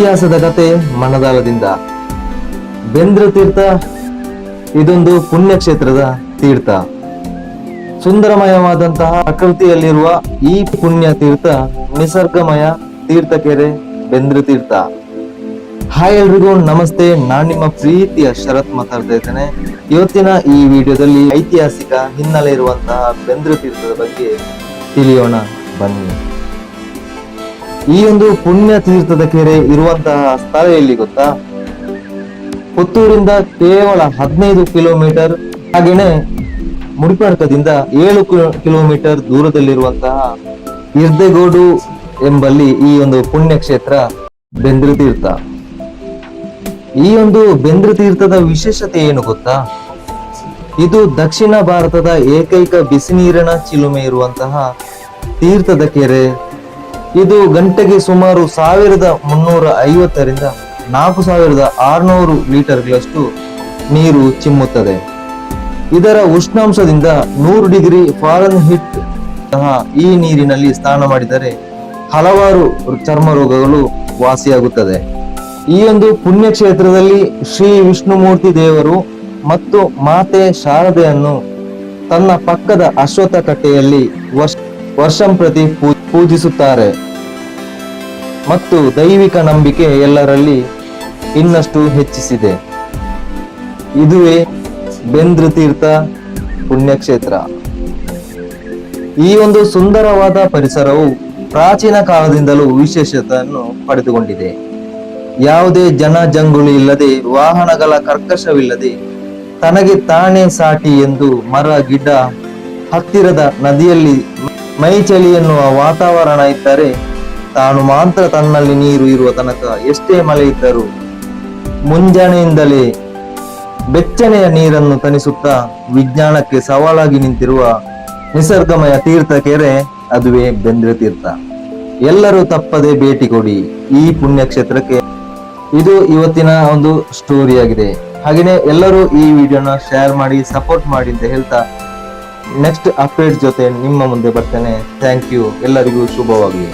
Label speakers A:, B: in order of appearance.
A: ಇತಿಹಾಸದ ಕತೆ ಮನದಾಳದಿಂದ. ಬೆಂದ್ರ ತೀರ್ಥ ಇದೊಂದು ಪುಣ್ಯಕ್ಷೇತ್ರದ ತೀರ್ಥ. ಸುಂದರಮಯವಾದಂತಹ ಪ್ರಕೃತಿಯಲ್ಲಿರುವ ಈ ಪುಣ್ಯ ತೀರ್ಥ ನಿಸರ್ಗಮಯ ತೀರ್ಥಕೆರೆ ಬೆಂದ್ರ ತೀರ್ಥ. ಹಾಯ್ ಎಲ್ರಿಗೂ ನಮಸ್ತೆ, ನಾನ್ ನಿಮ್ಮ ಪ್ರೀತಿಯ ಶರತ್ ಮಾತಾಡ್ತಾ ಇದ್ದೇನೆ. ಇವತ್ತಿನ ಈ ವಿಡಿಯೋದಲ್ಲಿ ಐತಿಹಾಸಿಕ ಹಿನ್ನೆಲೆ ಇರುವಂತಹ ಬೆಂದ್ರ ತೀರ್ಥದ ಬಗ್ಗೆ ತಿಳಿಯೋಣ ಬನ್ನಿ. ಈ ಒಂದು ಪುಣ್ಯ ತೀರ್ಥದ ಕೆರೆ ಇರುವಂತಹ ಸ್ಥಳ ಎಲ್ಲಿ ಗೊತ್ತಾ? ಪುತ್ತೂರಿಂದ ಕೇವಲ 15 ಕಿಲೋಮೀಟರ್, ಹಾಗೇನೆ ಮುಡಿಪಾರ್ಕದಿಂದ 7 ಕಿಲೋಮೀಟರ್ ದೂರದಲ್ಲಿರುವಂತಹ ಇರ್ದೆಗೋಡು ಎಂಬಲ್ಲಿ ಈ ಒಂದು ಪುಣ್ಯಕ್ಷೇತ್ರ ಬೆಂದ್ರ ತೀರ್ಥ. ಈ ಒಂದು ಬೆಂದ್ರ ತೀರ್ಥದ ವಿಶೇಷತೆ ಏನು ಗೊತ್ತಾ? ಇದು ದಕ್ಷಿಣ ಭಾರತದ ಏಕೈಕ ಬಿಸಿನೀರಿನ ಚಿಲುಮೆ ಇರುವಂತಹ ತೀರ್ಥದ ಕೆರೆ. ಇದು ಗಂಟೆಗೆ ಸುಮಾರು 1350 ರಿಂದ 4600 ಲೀಟರ್ಗಳಷ್ಟು ನೀರು ಚಿಮ್ಮುತ್ತದೆ. ಇದರ ಉಷ್ಣಾಂಶದಿಂದ 100 ಡಿಗ್ರಿ ಫಾರೆನ್ಹೀಟ್ ಸಹ ಈ ನೀರಿನಲ್ಲಿ ಸ್ನಾನ ಮಾಡಿದರೆ ಹಲವಾರು ಚರ್ಮ ರೋಗಗಳು ವಾಸಿಯಾಗುತ್ತದೆ. ಈ ಒಂದು ಪುಣ್ಯಕ್ಷೇತ್ರದಲ್ಲಿ ಶ್ರೀ ವಿಷ್ಣುಮೂರ್ತಿ ದೇವರು ಮತ್ತು ಮಾತೆ ಶಾರದೆಯನ್ನು ತನ್ನ ಪಕ್ಕದ ಅಶ್ವತ್ಥ ಕಟ್ಟೆಯಲ್ಲಿ ವರ್ಷಂಪ್ರತಿ ಪೂಜಿಸುತ್ತಾರೆ ಮತ್ತು ದೈವಿಕ ನಂಬಿಕೆ ಎಲ್ಲರಲ್ಲಿ ಇನ್ನಷ್ಟು ಹೆಚ್ಚಿಸಿದೆ. ಇದುವೇ ಬೆಂದ್ರ ತೀರ್ಥ ಪುಣ್ಯಕ್ಷೇತ್ರ. ಈ ಒಂದು ಸುಂದರವಾದ ಪರಿಸರವು ಪ್ರಾಚೀನ ಕಾಲದಿಂದಲೂ ವಿಶೇಷತೆಯನ್ನು ಪಡೆದುಕೊಂಡಿದೆ. ಯಾವುದೇ ಜನಜಂಗುಳಿ ಇಲ್ಲದೆ, ವಾಹನಗಳ ಕರ್ಕಶವಿಲ್ಲದೆ, ತನಗೆ ತಾನೇ ಸಾಟಿ ಎಂದು ಮರ ಗಿಡ ಹತ್ತಿರದ ನದಿಯಲ್ಲಿ ಮೈ ಚಳಿ ಎನ್ನುವ ವಾತಾವರಣ ಇದ್ದರೆ ತಾನು ಮಾತ್ರ ತನ್ನಲ್ಲಿ ನೀರು ಇರುವ ತನಕ ಎಷ್ಟೇ ಮಳೆ ಇದ್ದರೂ ಮುಂಜಾನೆಯಿಂದಲೇ ಬೆಚ್ಚನೆಯ ನೀರನ್ನು ತಣಿಸುತ್ತಾ ವಿಜ್ಞಾನಕ್ಕೆ ಸವಾಲಾಗಿ ನಿಂತಿರುವ ನಿಸರ್ಗಮಯ ತೀರ್ಥ ಕೆರೆ ಅದುವೇ ಬೆಂದ್ರ ತೀರ್ಥ. ಎಲ್ಲರೂ ತಪ್ಪದೆ ಭೇಟಿ ಕೊಡಿ ಈ ಪುಣ್ಯಕ್ಷೇತ್ರಕ್ಕೆ. ಇದು ಇವತ್ತಿನ ಒಂದು ಸ್ಟೋರಿ ಆಗಿದೆ. ಹಾಗೆಯೇ ಎಲ್ಲರೂ ಈ ವಿಡಿಯೋನ ಶೇರ್ ಮಾಡಿ, ಸಪೋರ್ಟ್ ಮಾಡಿ ಅಂತ ಹೇಳ್ತಾ ನೆಕ್ಸ್ಟ್ ಅಪ್ಡೇಟ್ ಜೊತೆ ನಿಮ್ಮ ಮುಂದೆ ಬರ್ತೇನೆ. Thank you. ಎಲ್ಲರಿಗೂ ಶುಭವಾಗಲಿ.